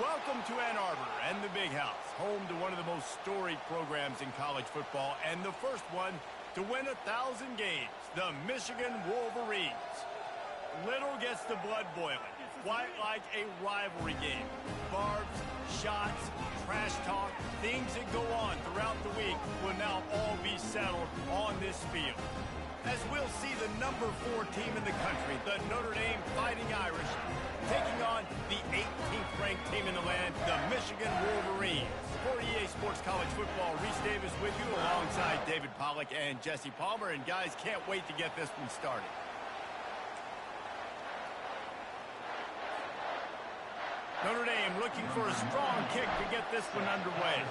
Welcome to Ann Arbor and the Big House, home to one of the most storied programs in college football and the first one to win 1,000 games, the Michigan Wolverines. Little gets the blood boiling, quite like a rivalry game. Barbs, shots, trash talk, things that go on throughout the week will now all be settled on this field. As we'll see the number 4 team in the country, the Notre Dame Fighting Irish, taking on the 18th ranked team in the land, the Michigan Wolverines. For EA Sports College Football, Reese Davis with you alongside David Pollack and Jesse Palmer. And guys, can't wait to get this one started. Notre Dame looking for a strong kick to get this one underway.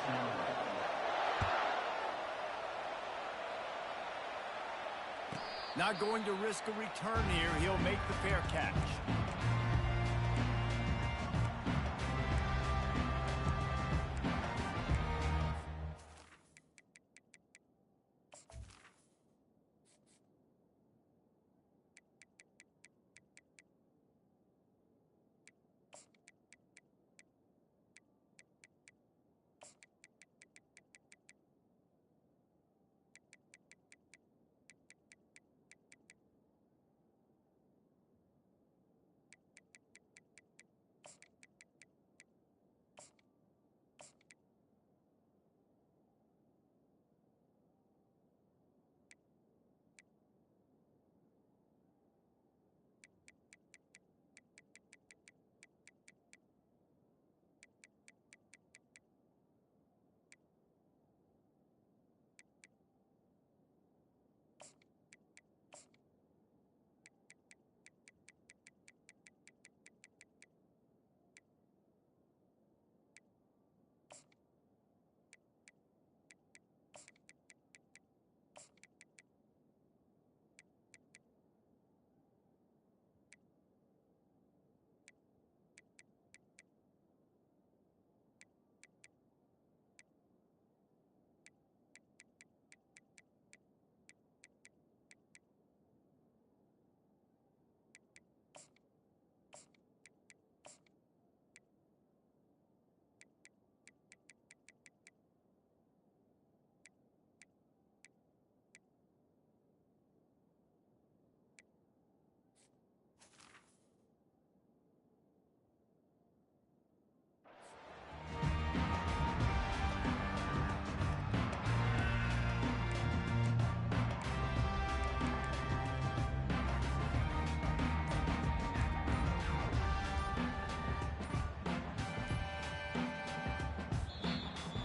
Not going to risk a return here. He'll make the fair catch.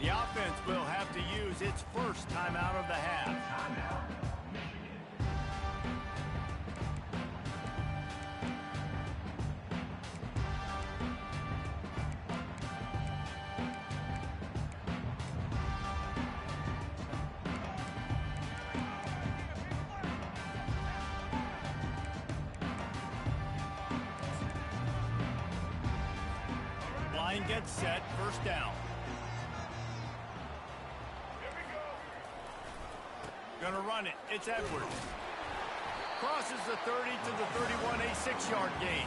The offense will have to use its first timeout of the half. Line gets set, first down. Gonna run it. It's Edwards. Crosses the 30 to the 31, a 6-yard gain.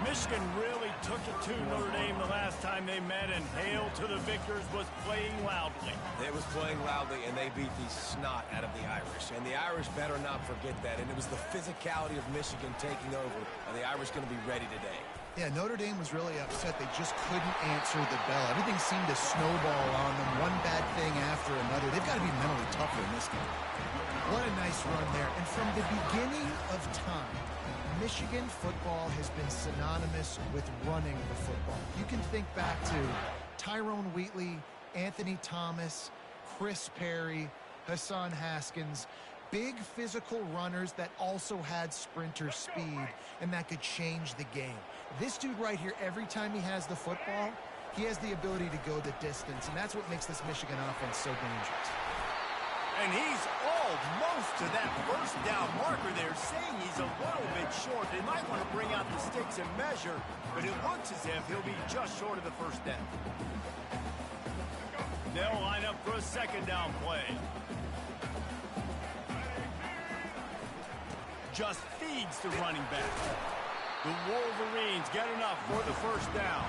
Michigan really took it to Notre Dame the last time they met, and Hail to the Victors was playing loudly. It was playing loudly, and they beat the snot out of the Irish. And the Irish better not forget that. And it was the physicality of Michigan taking over. Are the Irish going to be ready today? Yeah, Notre Dame was really upset. They just couldn't answer the bell. Everything seemed to snowball on them, one bad thing after another. They've got to be mentally tougher in this game. What a nice run there. And from the beginning of time, Michigan football has been synonymous with running the football. You can think back to Tyrone Wheatley, Anthony Thomas, Chris Perry, Hassan Haskins. Big physical runners that also had sprinter speed and that could change the game. This dude right here, every time he has the football, he has the ability to go the distance, and that's what makes this Michigan offense so dangerous. And he's almost to that first down marker there, saying he's a little bit short. They might want to bring out the sticks and measure, but it looks as if he'll be just short of the first down. They'll line up for a second down play. Just feeds the running back. The Wolverines get enough for the first down.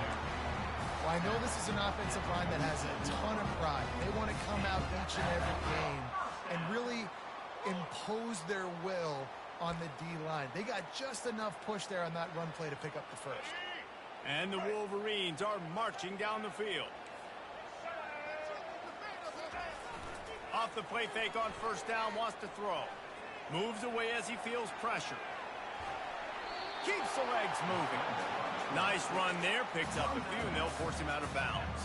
Well, I know this is an offensive line that has a ton of pride. They want to come out each and every game and really impose their will on the D-line. They got just enough push there on that run play to pick up the first. And the Wolverines are marching down the field. Off the play fake on first down, wants to throw. Moves away as he feels pressure. Keeps the legs moving. Nice run there, picks up a few, and they'll force him out of bounds.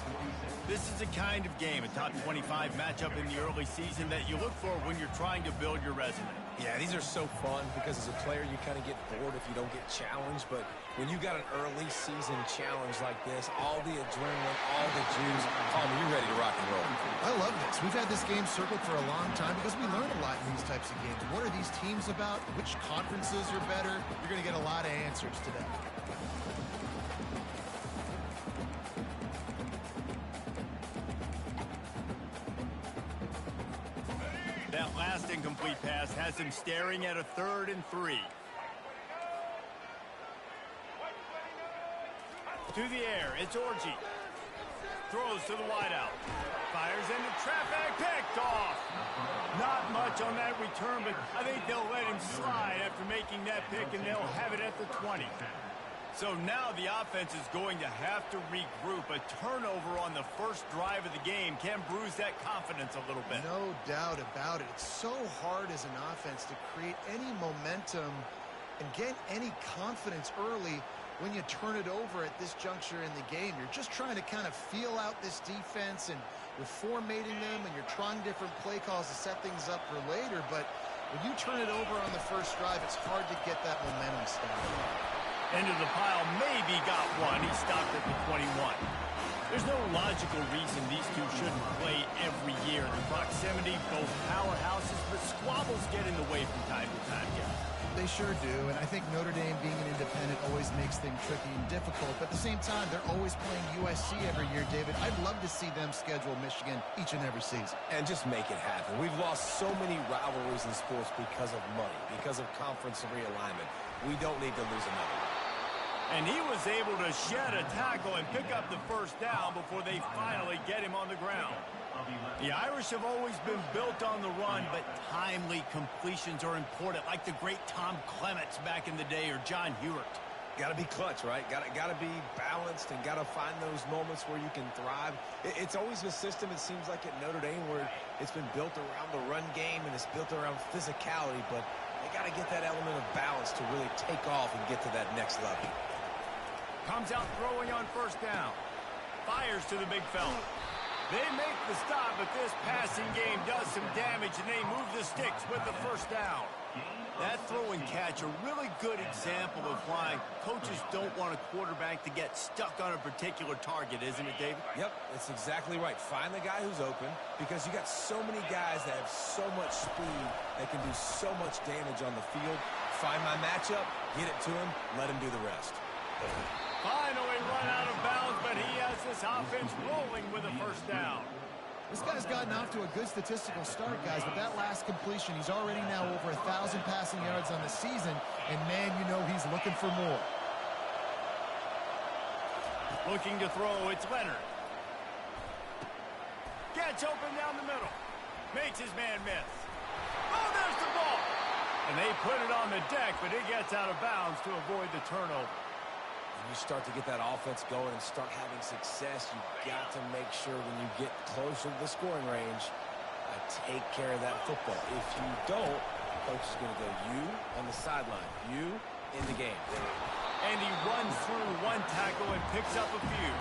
This is a kind of game, a top 25 matchup in the early season that you look for when you're trying to build your resume. Yeah, these are so fun because as a player you kind of get bored if you don't get challenged, but when you got an early season challenge like this, all the adrenaline, all the juice, Palmer, you're ready to rock and roll. I love this. We've had this game circled for a long time because we learn a lot in these types of games. What are these teams about? Which conferences are better? You're going to get a lot of answers today. That last incomplete pass has him staring at a 3rd and 3. To the air, it's Orji. Throws to the wideout. Fires into traffic, picked off. Not much on that return, but I think they'll let him slide after making that pick, and they'll have it at the 20. So now the offense is going to have to regroup. A turnover on the first drive of the game can bruise that confidence a little bit. No doubt about it. It's so hard as an offense to create any momentum and get any confidence early when you turn it over at this juncture in the game. You're just trying to kind of feel out this defense, and you're formatting them, and you're trying different play calls to set things up for later. But when you turn it over on the first drive, it's hard to get that momentum started. Into the pile, maybe got one. He stopped at the 21. There's no logical reason these two shouldn't play every year. In proximity, both powerhouses, but squabbles get in the way from time to time. They sure do, and I think Notre Dame being an independent always makes things tricky and difficult, but at the same time, they're always playing USC every year, David. I'd love to see them schedule Michigan each and every season. And just make it happen. We've lost so many rivalries in sports because of money, because of conference realignment. We don't need to lose another one. And he was able to shed a tackle and pick up the first down before they finally get him on the ground. The Irish have always been built on the run, but timely completions are important, like the great Tom Clements back in the day or John Hewart. Got to be clutch, right? Got to be balanced and got to find those moments where you can thrive. It's always a system, it seems like, at Notre Dame where it's been built around the run game and it's built around physicality, but they got to get that element of balance to really take off and get to that next level. Comes out throwing on first down. Fires to the big fella. They make the stop, but this passing game does some damage, and they move the sticks with the first down. That throw and catch, a really good example of why coaches don't want a quarterback to get stuck on a particular target, isn't it, David? Yep, that's exactly right. Find the guy who's open, because you got so many guys that have so much speed that can do so much damage on the field. Find my matchup, get it to him, let him do the rest. Finally run out of bounds, but he has this offense rolling with a first down. This guy's gotten off to a good statistical start, guys, but that last completion, he's already now over 1,000 passing yards on the season, and man, you know he's looking for more. Looking to throw, it's Leonard. Gets open down the middle. Makes his man miss. Oh, there's the ball. And they put it on the deck, but it gets out of bounds to avoid the turnover. When you start to get that offense going and start having success, you've got to make sure when you get closer to the scoring range, take care of that football. If you don't, coach is going to go you on the sideline, you in the game. And he runs through one tackle and picks up a few.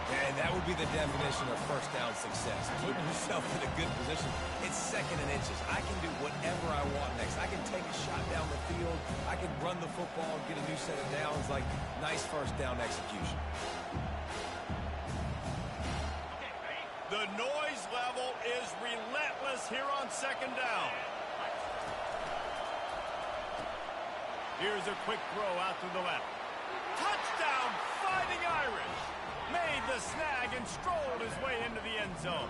And that would be the definition of first down success. Putting yourself in a good position. It's second and inches. I can do whatever I want next. I can take a shot down the field. I can run the football and get a new set of downs. Like, nice first down execution. The noise level is relentless here on second down. Here's a quick throw out to the left. Touchdown, Fighting Irish. Made the snag and strolled his way into the end zone.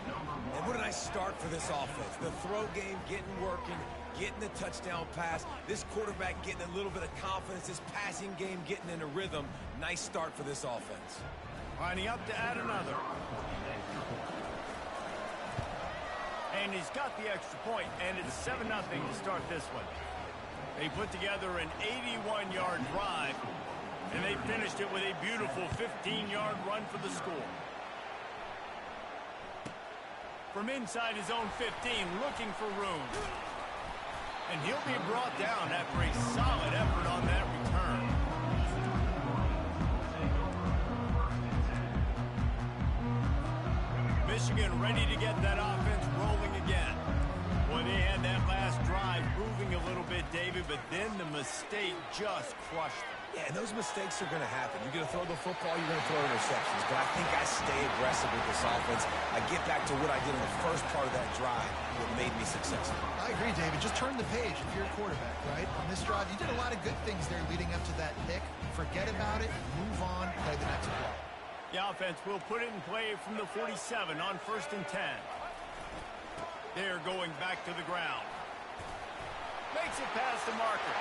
And what a nice start for this offense. The throw game getting working. getting the touchdown pass. This quarterback getting a little bit of confidence. This passing game getting in a rhythm. Nice start for this offense. Lining up to add another. And he's got the extra point, and it's 7-0 to start this one. They put together an 81-yard drive, and they finished it with a beautiful 15-yard run for the score. From inside his own 15, looking for room. And he'll be brought down after a solid effort on that return. Michigan ready to get that offense rolling again. Boy, they had that last drive moving a little bit, David, but then the mistake just crushed them. Yeah, and those mistakes are going to happen. You're going to throw the football, you're going to throw interceptions. But I think I stay aggressive with this offense. I get back to what I did in the first part of that drive that made me successful. I agree, David. Just turn the page if you're a quarterback, right? On this drive, you did a lot of good things there leading up to that pick. Forget about it, move on, play the next play. The offense will put it in play from the 47 on 1st and 10. They're going back to the ground. Makes it past the marker.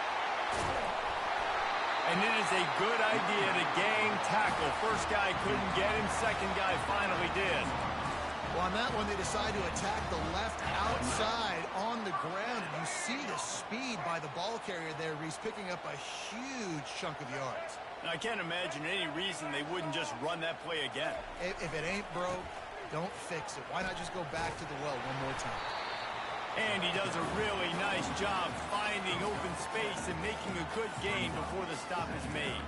And it is a good idea to gang tackle. First guy couldn't get him. Second guy finally did. Well, on that one, they decide to attack the left outside on the ground. And you see the speed by the ball carrier there. He's picking up a huge chunk of yards. I can't imagine any reason they wouldn't just run that play again. If it ain't broke, don't fix it. Why not just go back to the well one more time? And he does a really nice job finding open space and making a good gain before the stop is made.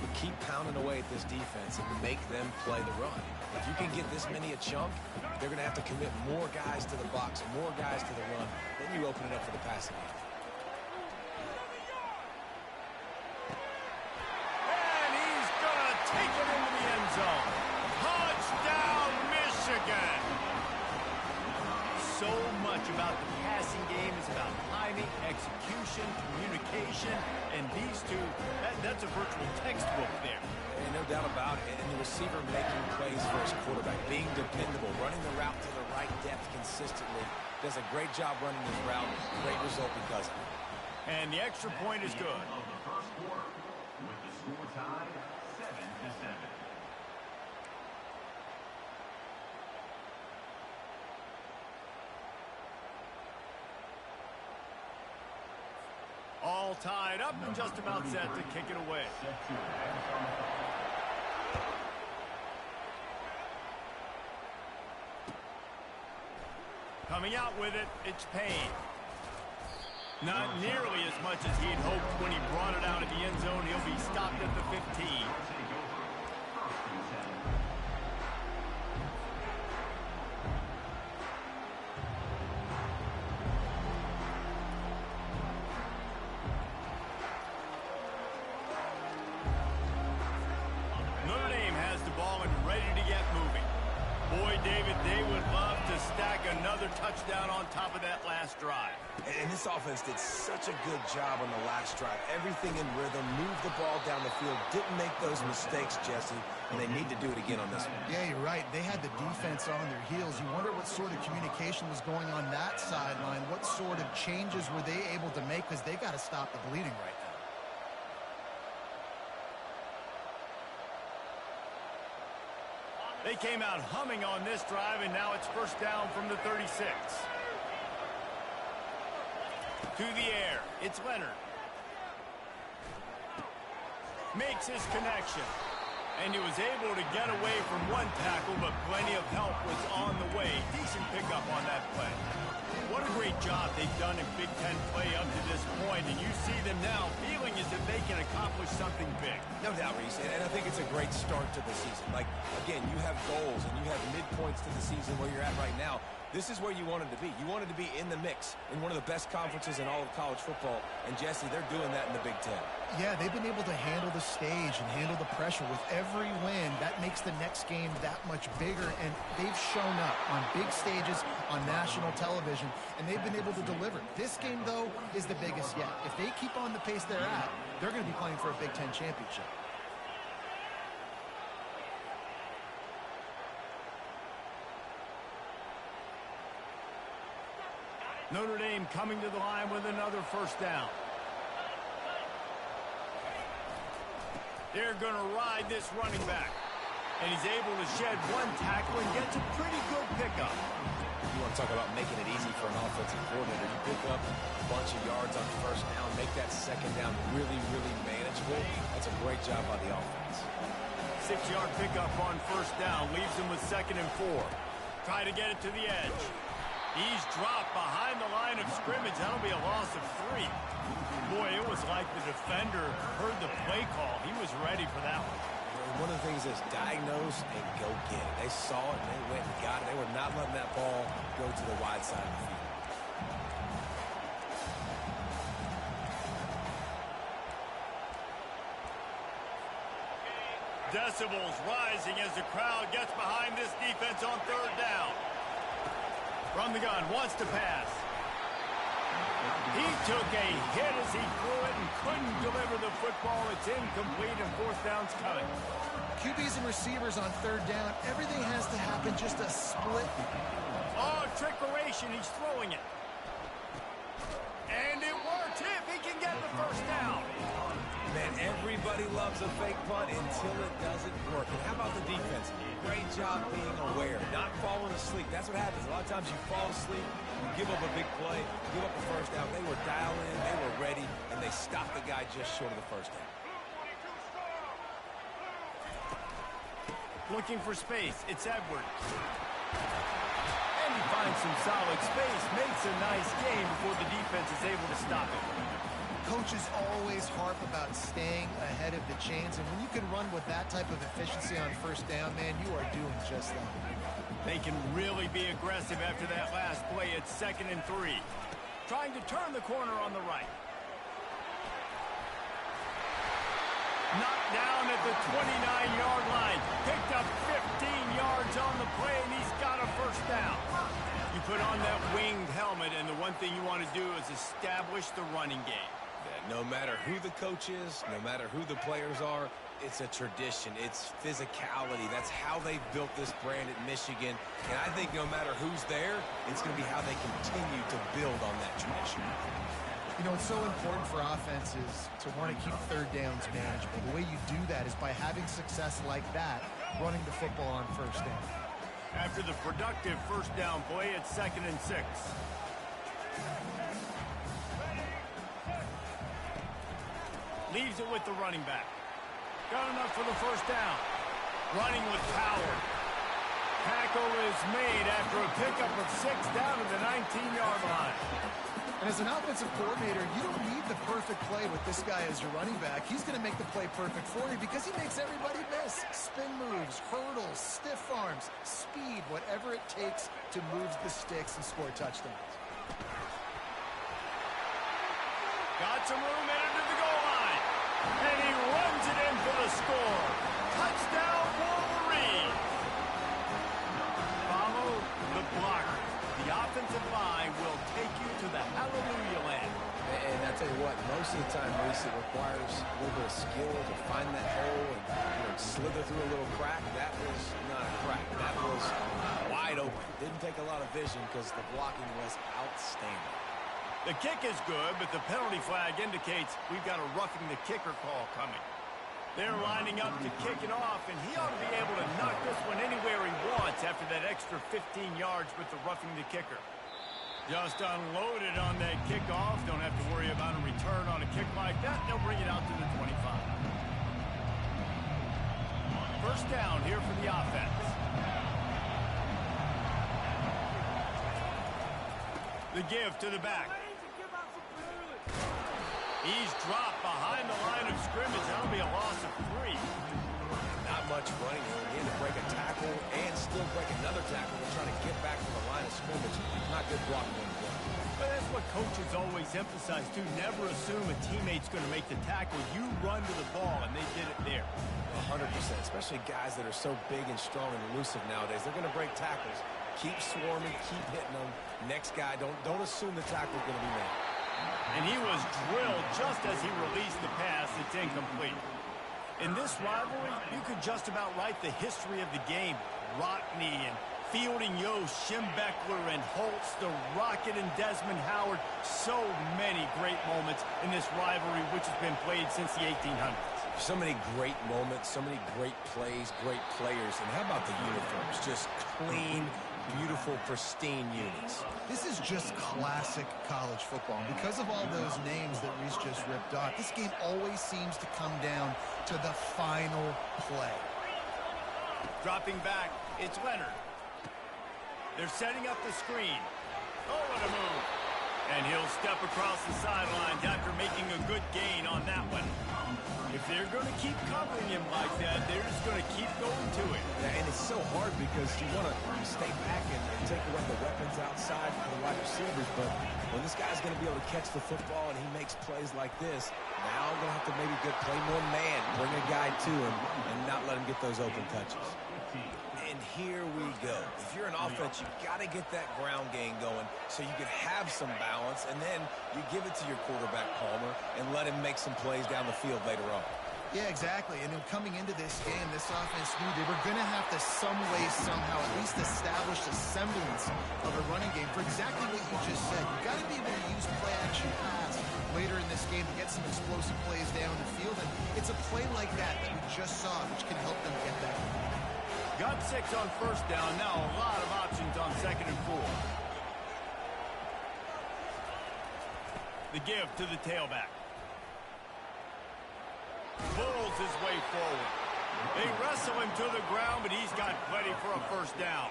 You keep pounding away at this defense and make them play the run. If you can get this many a chunk, they're going to have to commit more guys to the box, more guys to the run. Then you open it up for the passing game. Take it into the end zone. Touchdown, Michigan. So much about the passing game is about timing, execution, communication, and these two, that's a virtual textbook there. And no doubt about it. And the receiver making plays for his quarterback, being dependable, running the route to the right depth consistently. Does a great job running his route. Great result because of it. And the extra point is good. All tied up and just about set to kick it away. Coming out with it, it's Payne. Not nearly as much as he'd hoped when he brought it out of the end zone. He'll be stopped at the 15. Notre Dame has the ball and ready to get moving. Boy, David, they would love to stack another touchdown on top of that last drive. And this offense did such a good job on the last drive. Everything in rhythm, moved the ball down the field, didn't make those mistakes, Jesse, and they need to do it again on this one. Yeah, you're right. They had the defense on their heels. You wonder what sort of communication was going on that sideline. What sort of changes were they able to make, because they got to stop the bleeding right now. They came out humming on this drive, and now it's first down from the 36. To the air, it's Leonard. Makes his connection. And he was able to get away from one tackle, but plenty of help was on the way. Decent pickup on that play. What a great job they've done in Big Ten play up to this point, and you see them now feeling as if they can accomplish something big. No doubt, Reese, and I think it's a great start to the season. Like, again, you have goals and you have midpoints to the season where you're at right now. This is where you wanted to be. You wanted to be in the mix in one of the best conferences in all of college football, and Jesse, they're doing that in the Big Ten. Yeah, they've been able to handle the stage and handle the pressure. With every win, that makes the next game that much bigger, and they've shown up on big stages on national television, and they've been able to deliver. This game, though, is the biggest yet. If they keep on the pace they're at, they're going to be playing for a Big Ten championship. Notre Dame coming to the line with another first down. They're going to ride this running back. And he's able to shed one tackle and gets a pretty good pickup. You want to talk about making it easy for an offensive coordinator. You pick up a bunch of yards on first down, make that second down really, really manageable. That's a great job by the offense. 6-yard pickup on first down leaves him with 2nd and 4. Try to get it to the edge. He's dropped behind the line of scrimmage. That'll be a loss of 3. Boy, it was like the defender heard the play call. He was ready for that one. One of the things is diagnose and go get it. They saw it and they went and got it. They were not letting that ball go to the wide side of the field. Decibels rising as the crowd gets behind this defense on 3rd down. From the gun, wants to pass. He took a hit as he threw it and couldn't deliver the football. It's incomplete and 4th down's coming. QBs and receivers on 3rd down, everything has to happen just a split. Oh, trickeration, he's throwing it. And it worked if he can get the first down. Man, everybody loves a fake punt until it doesn't work. And how about the defense? Great job being aware, not falling asleep. That's what happens. A lot of times you fall asleep, you give up a big play, give up a first down. They were dialed in, they were ready, and they stopped the guy just short of the first down. Looking for space, it's Edwards. And he finds some solid space, makes a nice game before the defense is able to stop it. Coaches always harp about staying ahead of the chains, and when you can run with that type of efficiency on first down, man, you are doing just that. They can really be aggressive after that last play. It's 2nd and 3. Trying to turn the corner on the right. Knocked down at the 29-yard line. Picked up 15 yards on the play, and he's got a first down. You put on that winged helmet, and the one thing you want to do is establish the running game. No matter who the coach is, no matter who the players are, it's a tradition. It's physicality. That's how they built this brand at Michigan. And I think no matter who's there, it's going to be how they continue to build on that tradition. You know, it's so important for offenses to want to keep 3rd downs manageable. The way you do that is by having success like that, running the football on first down. After the productive first down play, it's 2nd and 6. Leaves it with the running back. Got enough for the first down. Running with power. Tackle is made after a pickup of 6 down to the 19-yard line. And as an offensive coordinator, you don't need the perfect play with this guy as your running back. He's going to make the play perfect for you because he makes everybody miss. Spin moves, hurdles, stiff arms, speed, whatever it takes to move the sticks and score touchdowns. Got some room into the goal line. And he runs it in for the score. Touchdown, Wolverine. Follow the blocker. The offensive line will take you to the hallelujah land. And I tell you what, most of the time, Reese, it requires a little bit of skill to find that hole and slither through a little crack. That was not a crack. That was wide open. Didn't take a lot of vision because the blocking was outstanding. The kick is good, but the penalty flag indicates we've got a roughing the kicker call coming. They're lining up to kick it off, and he ought to be able to knock this one anywhere he wants after that extra 15 yards with the roughing the kicker. Just unloaded on that kickoff. Don't have to worry about a return on a kick like that. They'll bring it out to the 25. First down here for the offense. The give to the back. He's dropped behind the line of scrimmage. That'll be a loss of 3. Not much running here. He had to break a tackle and still break another tackle to try to get back to the line of scrimmage. Not good blocking on the play. But that's what coaches always emphasize, too. Never assume a teammate's going to make the tackle. You run to the ball, and they did it there. 100%, especially guys that are so big and strong and elusive nowadays. They're going to break tackles. Keep swarming, keep hitting them. Next guy, don't assume the tackle's going to be made. And he was drilled just as he released the pass. It's incomplete. In this rivalry, you could just about write the history of the game. Rockney and fielding Yost, Schembechler, and Holtz, the Rocket and Desmond Howard. So many great moments in this rivalry, which has been played since the 1800s. So many great moments, so many great plays, great players. And how about the uniforms? Just clean, beautiful, pristine unis. This is just classic college football. And because of all those names that Reese just ripped off, this game always seems to come down to the final play. Dropping back, it's Leonard. They're setting up the screen. Oh, what a move. And he'll step across the sidelines after making a good gain on that one. If they're going to keep covering him like that, they're just going to keep going to it. Yeah, and it's so hard because you want to stay back and take away the weapons outside for the wide receivers, but when this guy's going to be able to catch the football and he makes plays like this, now I'm going to have to maybe play more man, bring a guy to him, and not let him get those open touches. And here we go. If you're an offense, you got to get that ground game going so you can have some balance, and then you give it to your quarterback, Palmer, and let him make some plays down the field later on. Yeah, exactly. And then coming into this game, this offense knew they were going to have to some way, somehow, at least establish a semblance of a running game for exactly what you just said. You got to be able to use play-action pass later in this game to get some explosive plays down the field. And it's a play like that we just saw, which can help them get that. Got 6 on first down. Now a lot of options on 2nd and 4. The give to the tailback. Pulls his way forward. They wrestle him to the ground, but he's got plenty for a first down.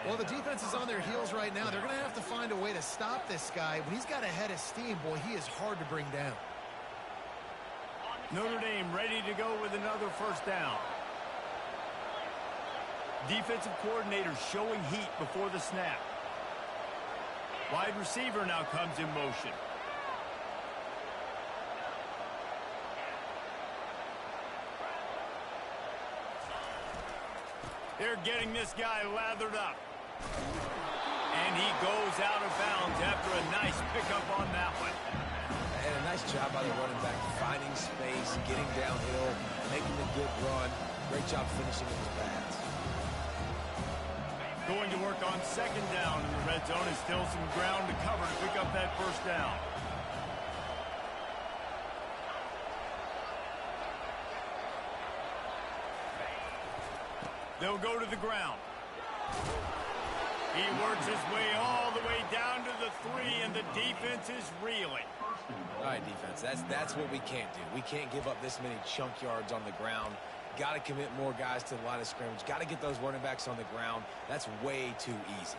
Well, the defense is on their heels right now. They're going to have to find a way to stop this guy. When he's got a head of steam, boy, he is hard to bring down. Notre Dame ready to go with another first down. Defensive coordinator showing heat before the snap. Wide receiver now comes in motion. They're getting this guy lathered up. And he goes out of bounds after a nice pickup on that one. And a nice job by the running back, finding space, getting downhill, making a good run. Great job finishing with his pads. Going to work on 2nd down in the red zone. Is still some ground to cover to pick up that first down. They'll go to the ground. He works his way all the way down to the 3, and the defense is reeling. All right, defense, that's what we can't do. We can't give up this many chunk yards on the ground. Got to commit more guys to the line of scrimmage. Got to get those running backs on the ground. That's way too easy.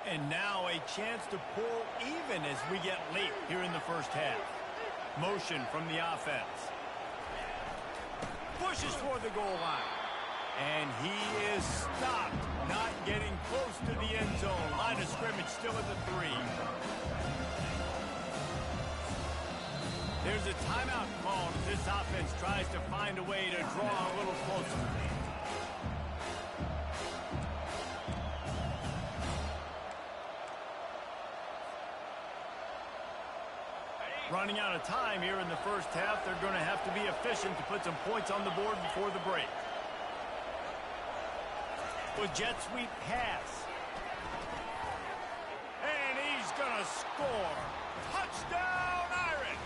And now a chance to pull even as we get late here in the first half. Motion from the offense. Pushes for the goal line. And he is stopped, not getting close to the end zone. Line of scrimmage still at the 3. There's a timeout called as this offense tries to find a way to draw a little closer. Running out of time here in the first half. They're going to have to be efficient to put some points on the board before the break. With jet sweep pass. And he's going to score. Touchdown, Iron!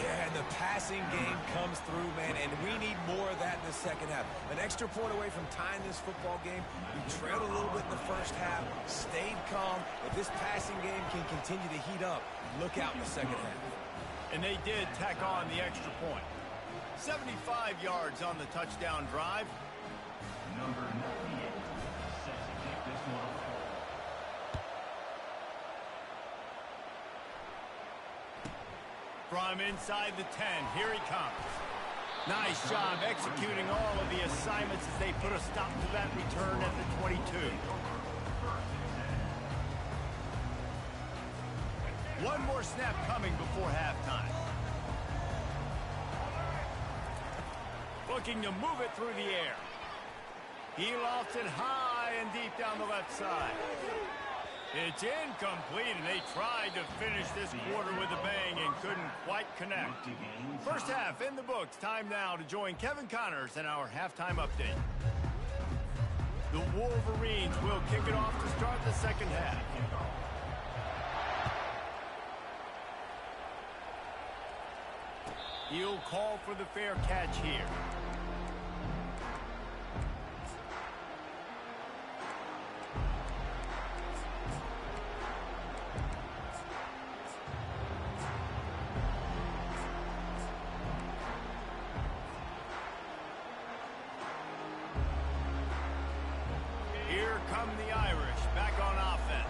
Yeah, and the passing game comes through, man, and we need more of that in the second half. An extra point away from tying this football game. We trailed a little bit in the first half, stayed calm. If this passing game can continue to heat up, look out in the second half. And they did tack on the extra point. 75 yards on the touchdown drive. Number 98, set to kick this one off. From inside the 10, here he comes. Nice job executing all of the assignments as they put a stop to that return at the 22. One more snap coming before halftime. Looking to move it through the air. He lofts it high high and deep down the left side. It's incomplete, and they tried to finish this quarter with a bang and couldn't quite connect. First half in the books. Time now to join Kevin Connors in our halftime update. The Wolverines will kick it off to start the second half. He'll call for the fair catch here. Here come the Irish back on offense.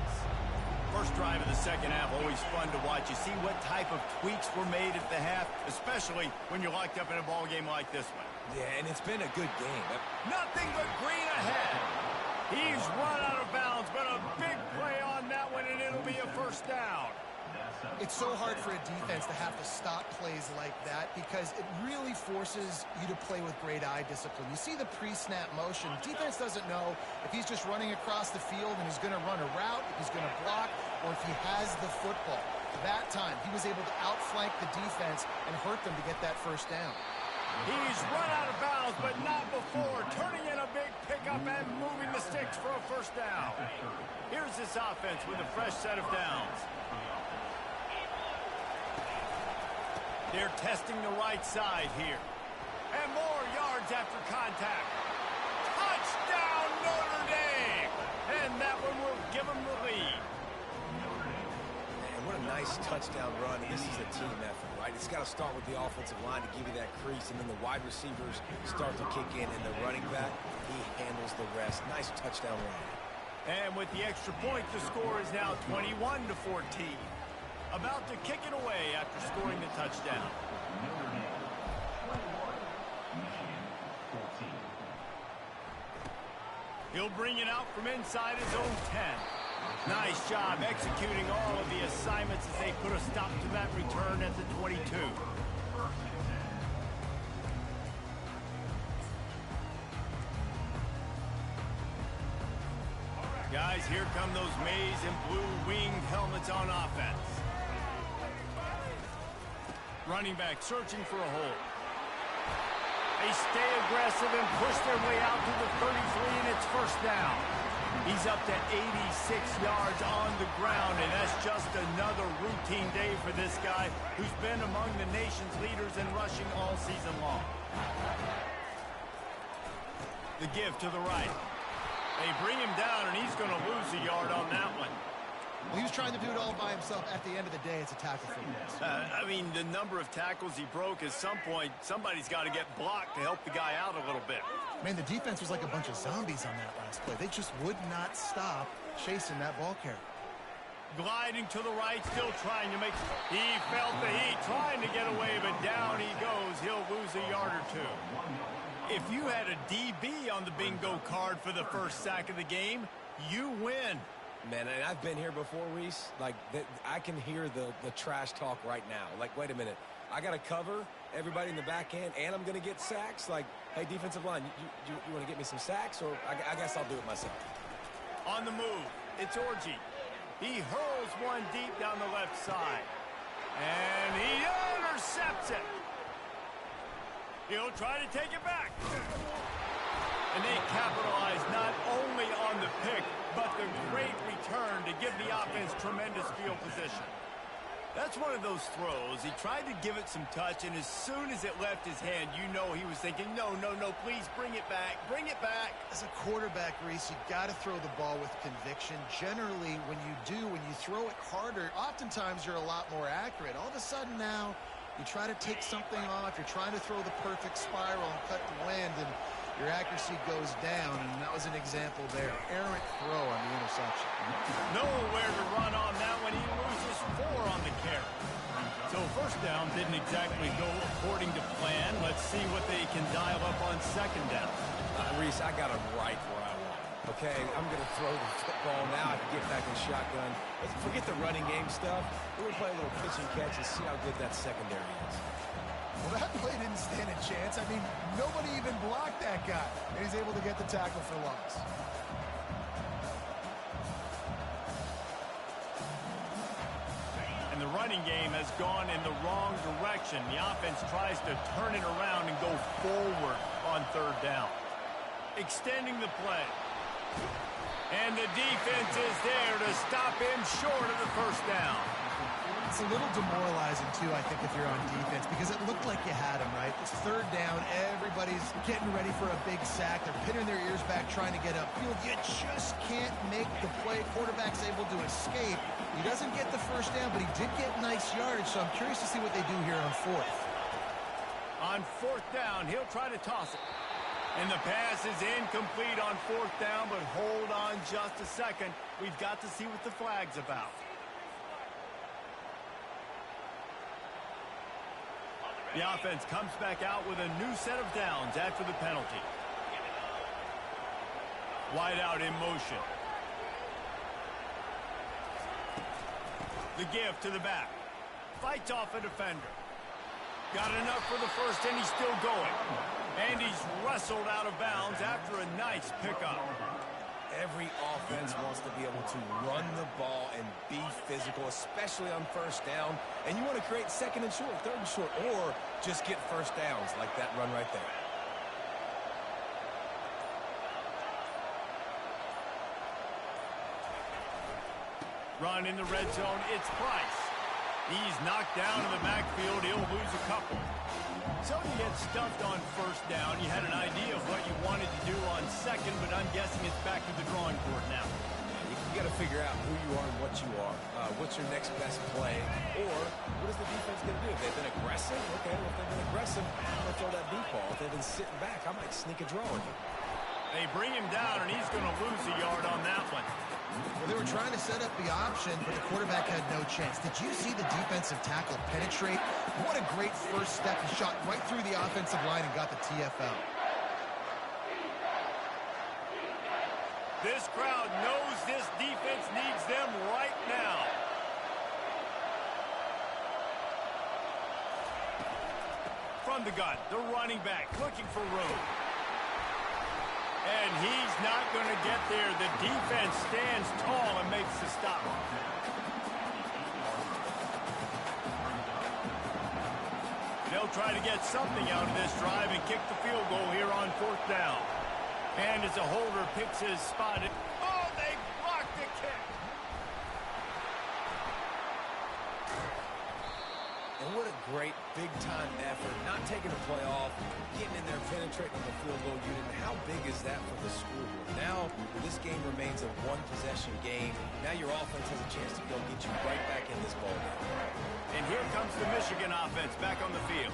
First drive of the second half, always fun to watch. You see what type of tweaks were made at the half, especially when you're locked up in a ball game like this one. Yeah, and it's been a good game. Nothing but green ahead. He's run out of bounds, but a big play on that one, and it'll be a first down. It's so hard for a defense to have to stop plays like that because it really forces you to play with great eye discipline. You see the pre-snap motion. Defense doesn't know if he's just running across the field and he's going to run a route, if he's going to block, or if he has the football. That time, he was able to outflank the defense and hurt them to get that first down. He's run out of bounds, but not before. Turning in a big pickup and moving the sticks for a first down. Here's this offense with a fresh set of downs. They're testing the right side here. And more yards after contact. Touchdown, Notre Dame! And that one will give them the lead. Man, what a nice touchdown run. This is a team effort, right? It's got to start with the offensive line to give you that crease, and then the wide receivers start to kick in, and the running back, he handles the rest. Nice touchdown run. And with the extra point, the score is now 21-14. About to kick it away after scoring the touchdown. Notre Dame 21, Michigan 14. He'll bring it out from inside his own 10. Nice job executing all of the assignments as they put a stop to that return at the 22. Guys, here come those maize and blue winged helmets on offense. Running back searching for a hole. They stay aggressive and push their way out to the 33, and it's first down. He's up to 86 yards on the ground, and that's just another routine day for this guy who's been among the nation's leaders in rushing all season long. The give to the right. They bring him down, and he's going to lose a yard on that one. Well, he was trying to do it all by himself. At the end of the day, it's a tackle for loss. I mean, the number of tackles he broke, at some point, somebody's got to get blocked to help the guy out a little bit. Man, the defense was like a bunch of zombies on that last play. They just would not stop chasing that ball carrier. Gliding to the right, still trying to make... He felt the heat, trying to get away, but down he goes. He'll lose a yard or two. If you had a DB on the bingo card for the first sack of the game, you win. Man, and I've been here before, Reese. Like, I can hear the trash talk right now. Like, wait a minute. I got to cover everybody in the back end, and I'm going to get sacks? Like, hey, defensive line, you want to get me some sacks? Or I guess I'll do it myself. On the move, it's Orji. He hurls one deep down the left side. And he intercepts it. He'll try to take it back. And they capitalize not only on the pick, but the great return to give the offense tremendous field position. That's one of those throws. He tried to give it some touch, and as soon as it left his hand, you know he was thinking, no, please bring it back, bring it back. As a quarterback, Reese, you got to throw the ball with conviction. Generally, when you throw it harder, oftentimes you're a lot more accurate. All of a sudden now, you try to take something off, you're trying to throw the perfect spiral and cut the wind, and your accuracy goes down, and that was an example there. Errant throw on the interception. Nowhere to run on that one. He loses 4 on the carry. So first down didn't exactly go according to plan. Let's see what they can dial up on second down. Reese, I got him right where I want him. Okay, I'm going to throw the football now to get back in shotgun. Let's forget the running game stuff. We're going to play a little pitch and catch and see how good that secondary is. Well, that play didn't stand a chance. I mean, nobody even blocked that guy. And he's able to get the tackle for loss. running game has gone in the wrong direction. The offense tries to turn it around and go forward on third down. Extending the play. And the defense is there to stop him short of the first down. It's a little demoralizing, too, I think, if you're on defense, because it looked like you had him, right? It's third down. Everybody's getting ready for a big sack. They're pinning their ears back, trying to get upfield. You just can't make the play. Quarterback's able to escape. He doesn't get the first down, but he did get nice yardage, so I'm curious to see what they do here on fourth. On fourth down, he'll try to toss it. And the pass is incomplete on fourth down, but hold on just a second. We've got to see what the flag's about. The offense comes back out with a new set of downs after the penalty. Wide out in motion. The give to the back. Fights off a defender. Got enough for the first, and he's still going. And he's wrestled out of bounds after a nice pickup. Every offense wants to be able to run the ball and be physical, especially on first down. And you want to create second and short, third and short, or just get first downs like that run right there. Run in the red zone, it's Price. He's knocked down in the backfield. He'll lose a couple. So you get stuffed on first down. You had an idea of what you wanted to do on second, but I'm guessing it's back to the drawing board now. You got to figure out who you are and what you are. What's your next best play? Or what is the defense going to do? If they've been aggressive, okay, well, if they've been aggressive, I'm going to throw that deep ball. If they've been sitting back, I might sneak a draw with them. They bring him down, and he's going to lose a yard on that one. Well, they were trying to set up the option, but the quarterback had no chance. Did you see the defensive tackle penetrate? What a great first step. He shot right through the offensive line and got the TFL. This crowd knows this defense needs them right now. From the gun, the running back looking for room. And he's not going to get there. The defense stands tall and makes the stop. They'll try to get something out of this drive and kick the field goal here on fourth down. And as a holder picks his spot. Oh, they blocked the kick. And what a great big-time effort, not taking the play off, getting in there, penetrating on the field goal unit. And how big is that for the scoreboard? Now, this game remains a one-possession game. Now your offense has a chance to go get you right back in this ball game. And here comes the Michigan offense back on the field.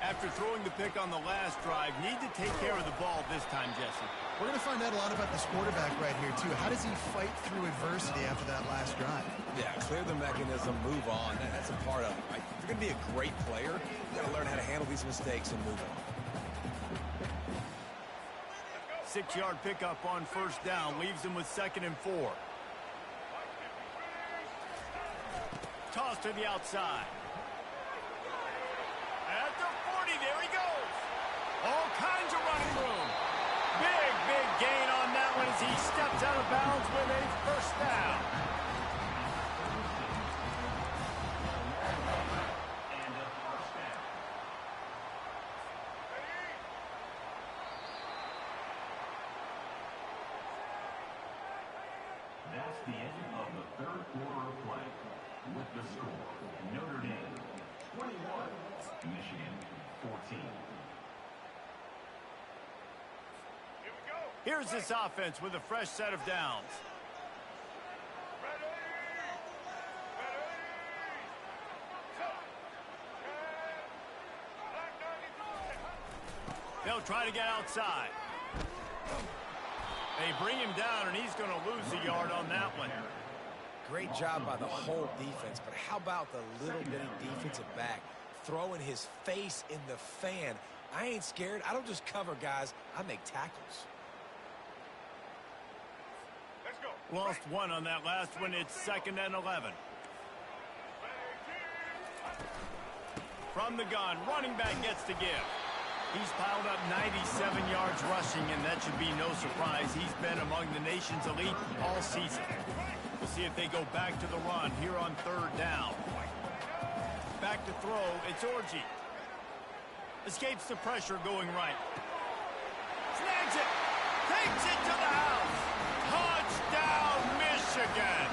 After throwing the pick on the last drive, need to take care of the ball this time, Jesse. We're going to find out a lot about this quarterback right here, too. How does he fight through adversity after that last drive? Yeah, clear the mechanism, move on. That's a part of it, right? If you're going to be a great player, you got to learn how to handle these mistakes and move on. 6-yard pickup on first down leaves him with 2nd and 4. Toss to the outside. At the 40, there he goes. All kinds of running room. Big gain on that one as he steps out of bounds with a first down. That's the end of the third quarter of play. With the score, Notre Dame 21, Michigan 14. Here's this offense with a fresh set of downs. They'll try to get outside. They bring him down, and he's going to lose a yard on that one. Great job by the whole defense, but how about the little bitty defensive back throwing his face in the fan? I ain't scared. I don't just cover guys. I make tackles. Lost one on that last one. It's 2nd and 11. From the gun, running back gets to give. He's piled up 97 yards rushing, and that should be no surprise. He's been among the nation's elite all season. We'll see if they go back to the run here on third down. Back to throw. It's Orji. Escapes the pressure going right. Snags it. Takes it to the house. Touchdown, Michigan.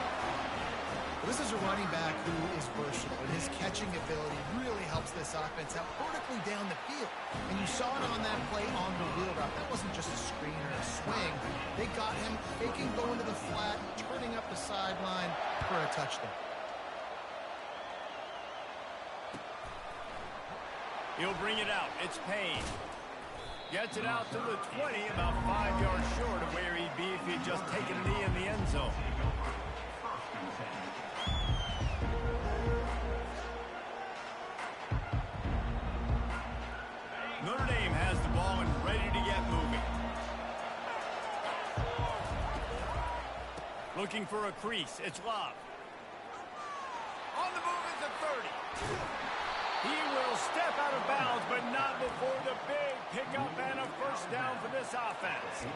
This is a running back who is versatile, and his catching ability really helps this offense out vertically down the field. And you saw it on that play on the wheel route. That wasn't just a screen or a swing. They got him faking going to the flat, turning up the sideline for a touchdown. He'll bring it out. It's Payne. Gets it out to the 20, about 5 yards short of where he'd be if he'd just taken a knee in the end zone. Notre Dame has the ball and ready to get moving. Looking for a crease. It's Love. On the move is the 30. He will step out of bounds, but not before the big pickup and a first down for this offense.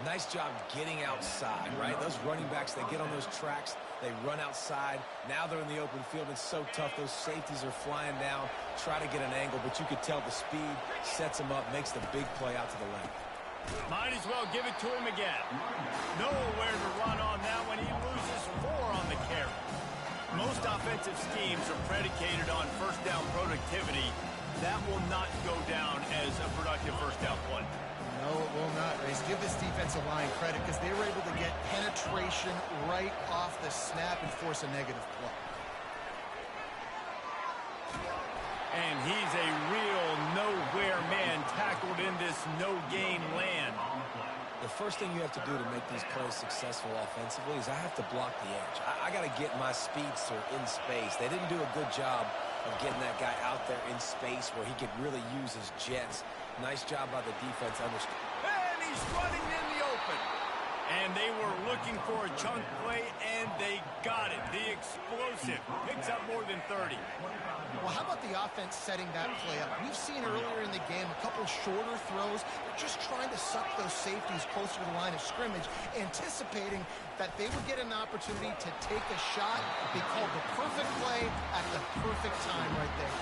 Nice job getting outside, right? Those running backs, they get on those tracks, they run outside. Now they're in the open field. It's so tough. Those safeties are flying down, try to get an angle, but you could tell the speed sets him up, makes the big play out to the left. Might as well give it to him again. Nowhere to run on that one. He loses 4 on the carry. Most offensive schemes are predicated on first down productivity. That will not go down as a productive first down play. No, it will not, Race. Give this defensive line credit because they were able to get penetration right off the snap and force a negative play. And he's a real nowhere man tackled in this no-gain land. The first thing you have to do to make these plays successful offensively is I have to block the edge. I got to get my speedster in space. They didn't do a good job of getting that guy out there in space where he could really use his jets. Nice job by the defense. And he's running in the open. And they were looking for a chunk play, and they got it. The explosive picks up more than 30. Well, how about the offense setting that play up? We've seen earlier in the game a couple shorter throws. They're just trying to suck those safeties closer to the line of scrimmage, anticipating that they would get an opportunity to take a shot. They called the perfect play at the perfect time right there.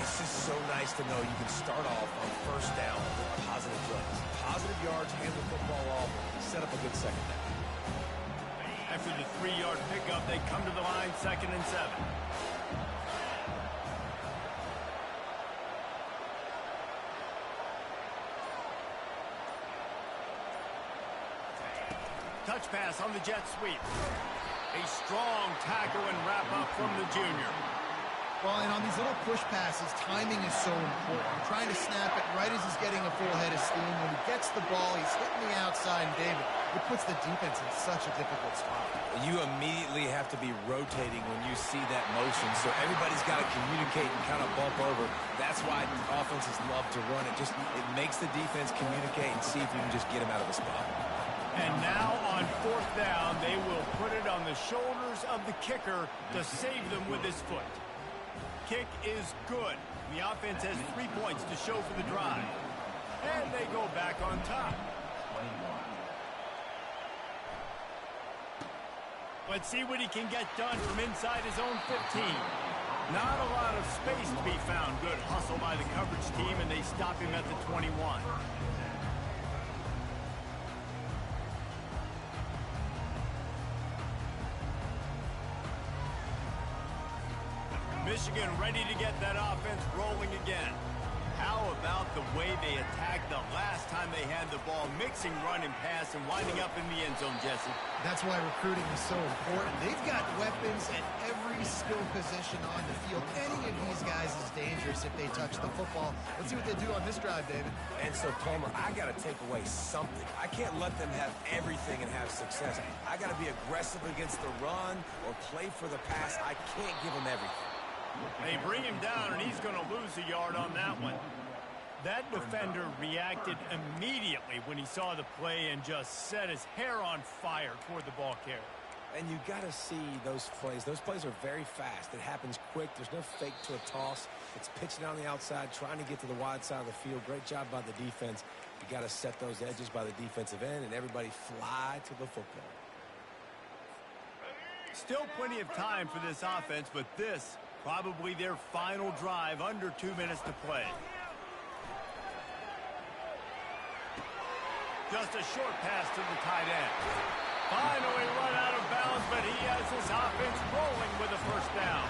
It's just so nice to know you can start off on first down with positive plays. Positive yards, hand the football off, set up a good second down. After the 3-yard pickup, they come to the line, 2nd and 7. Touch pass on the jet sweep. A strong tackle and wrap up from the junior. Well, and on these little push passes, timing is so important. You're trying to snap it right as he's getting a full head of steam. When he gets the ball, he's hitting the outside, and David, it puts the defense in such a difficult spot. You immediately have to be rotating when you see that motion, so everybody's got to communicate and kind of bump over. That's why offenses love to run it. It makes the defense communicate and see if you can just get him out of a spot. And now on 4th down, they will put it on the shoulders of the kicker to save them with his foot. Kick is good. The offense has 3 points to show for the drive. And they go back on top. Let's see what he can get done from inside his own 15. Not a lot of space to be found. Good hustle by the coverage team, and they stop him at the 21. Michigan ready to get that offense rolling again. How about the way they attacked the last time they had the ball, mixing run and pass and winding up in the end zone, Jesse? That's why recruiting is so important. They've got weapons at every skill position on the field. Any of these guys is dangerous if they touch the football. Let's see what they do on this drive, David. And so, Palmer, I got to take away something. I can't let them have everything and have success. I got to be aggressive against the run or play for the pass. I can't give them everything. They bring him down, and he's going to lose a yard on that one. That defender reacted immediately when he saw the play and just set his hair on fire toward the ball carrier. And you got to see those plays. Those plays are very fast. It happens quick. There's no fake to a toss. It's pitching down the outside, trying to get to the wide side of the field. Great job by the defense. You got to set those edges by the defensive end, and everybody fly to the football. Still plenty of time for this offense, but this probably their final drive, under 2 minutes to play. Just a short pass to the tight end. Finally run out of bounds, but he has his offense rolling with a first down.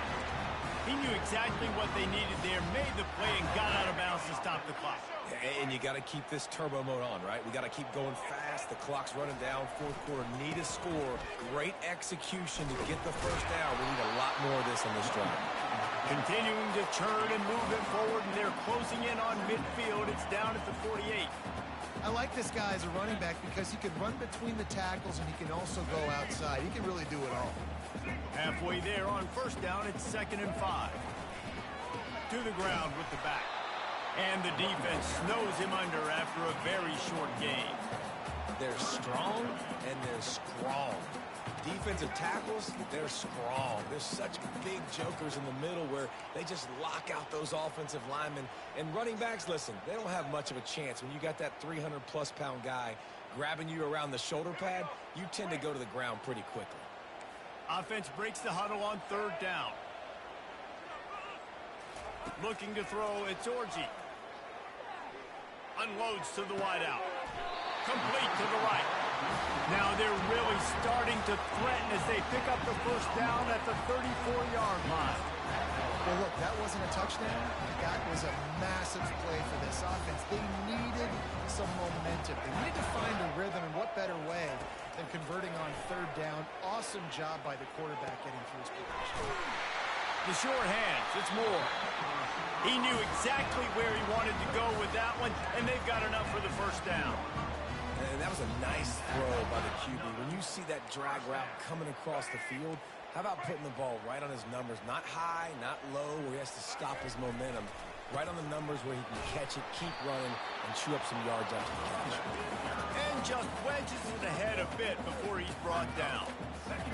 He knew exactly what they needed there, made the play, and got out of bounds to stop the clock. And you got to keep this turbo mode on, right? We got to keep going fast. The clock's running down. Fourth quarter, need a score. Great execution to get the first down. We need a lot more of this on this drive. Continuing to churn and move it forward, and they're closing in on midfield. It's down at the 48. I like this guy as a running back because he can run between the tackles and he can also go outside. He can really do it all. Halfway there on first down, it's 2nd and 5. To the ground with the back. And the defense snows him under after a very short game. They're strong and they're strong. Defensive tackles, they're strong. There's such big jokers in the middle where they just lock out those offensive linemen. And running backs, listen, they don't have much of a chance. When you got that 300-plus pound guy grabbing you around the shoulder pad, you tend to go to the ground pretty quickly. Offense breaks the huddle on 3rd down. Looking to throw, it's Orji. Unloads to the wideout. Complete to the right. Now they're really starting to threaten as they pick up the first down at the 34-yard line. Well, look, that wasn't a touchdown. That was a massive play for this offense. They needed some momentum. They needed to find a rhythm, and what better way than converting on 3rd down. Awesome job by the quarterback getting through his progression. The short hands, it's Moore. He knew exactly where he wanted to go with that one, and they've got enough for the first down. And that was a nice throw by the QB. When you see that drag route coming across the field, how about putting the ball right on his numbers? Not high, not low, where he has to stop his momentum. Right on the numbers where he can catch it, keep running, and chew up some yards after the catch. And just wedges it ahead a bit before he's brought down.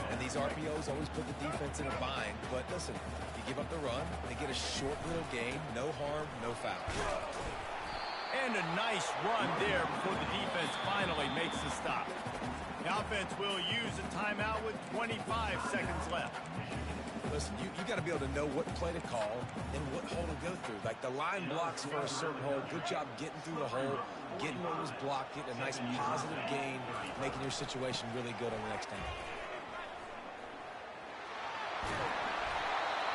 And these RPOs always put the defense in a bind. But listen, you give up the run, they get a short little gain, no harm, no foul. And a nice run there before the defense finally makes the stop. The offense will use a timeout with 25 seconds left. Listen, you got to be able to know what play to call and what hole to go through. Like the line blocks for a certain hole. Good job getting through the hole, getting what was blocked, getting a nice positive gain, making your situation really good on the next down.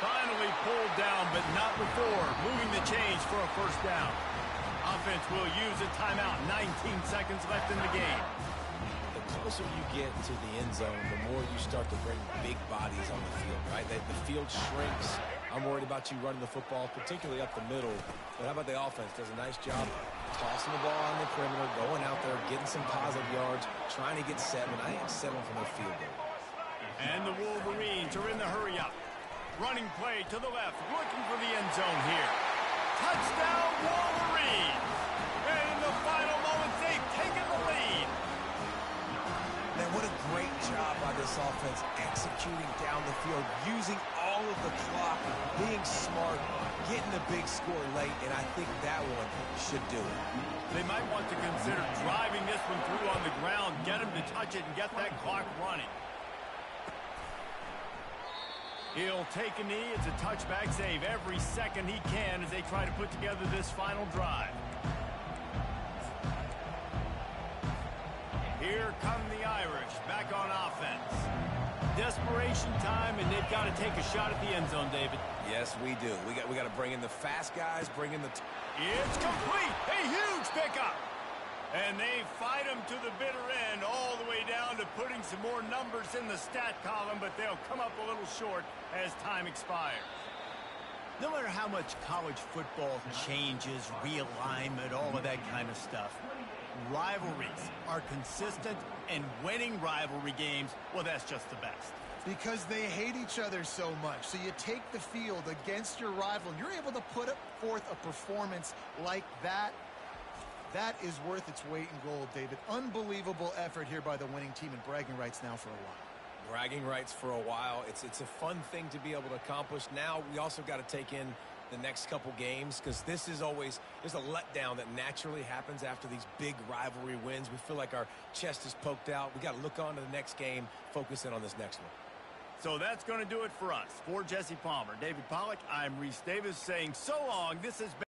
Finally pulled down, but not before moving the chains for a first down. Offense will use a timeout. 19 seconds left in the game. The closer you get to the end zone, the more you start to bring big bodies on the field, right? The field shrinks. I'm worried about you running the football, particularly up the middle. But how about the offense? Does a nice job tossing the ball on the perimeter, going out there, getting some positive yards, trying to get 7. I ain't settling for no field goal. And the Wolverines are in the hurry-up. Running play to the left, looking for the end zone here. Touchdown, Wolverines! And in the final moments, they've taken the lead. Man, what a great job by this offense executing down the field, using all of the clock, being smart, getting the big score late, and I think that one should do it. They might want to consider driving this one through on the ground, get him to touch it, and get that clock running. He'll take a knee. It's a touchback save every second he can as they try to put together this final drive. Here come the Irish back on offense. Desperation time, and they've got to take a shot at the end zone, David. Yes, we do. We got to bring in the fast guys, bring in the... It's complete. A huge pickup. And they fight him to the bitter end, all the way down to putting some more numbers in the stat column, but they'll come up a little short as time expires. No matter how much college football changes, realignment, all of that kind of stuff, rivalries are consistent, and winning rivalry games, well, that's just the best. Because they hate each other so much. So you take the field against your rival, and you're able to put forth a performance like that. That is worth its weight in gold, David. Unbelievable effort here by the winning team, and bragging rights now for a while. Bragging rights for a while. It's a fun thing to be able to accomplish. Now we also got to take in the next couple games, because this is always, there's a letdown that naturally happens after these big rivalry wins. We feel like our chest is poked out. We got to look on to the next game, focus in on this next one. So that's going to do it for us. For Jesse Palmer, David Pollack, I'm Reese Davis saying so long. This has been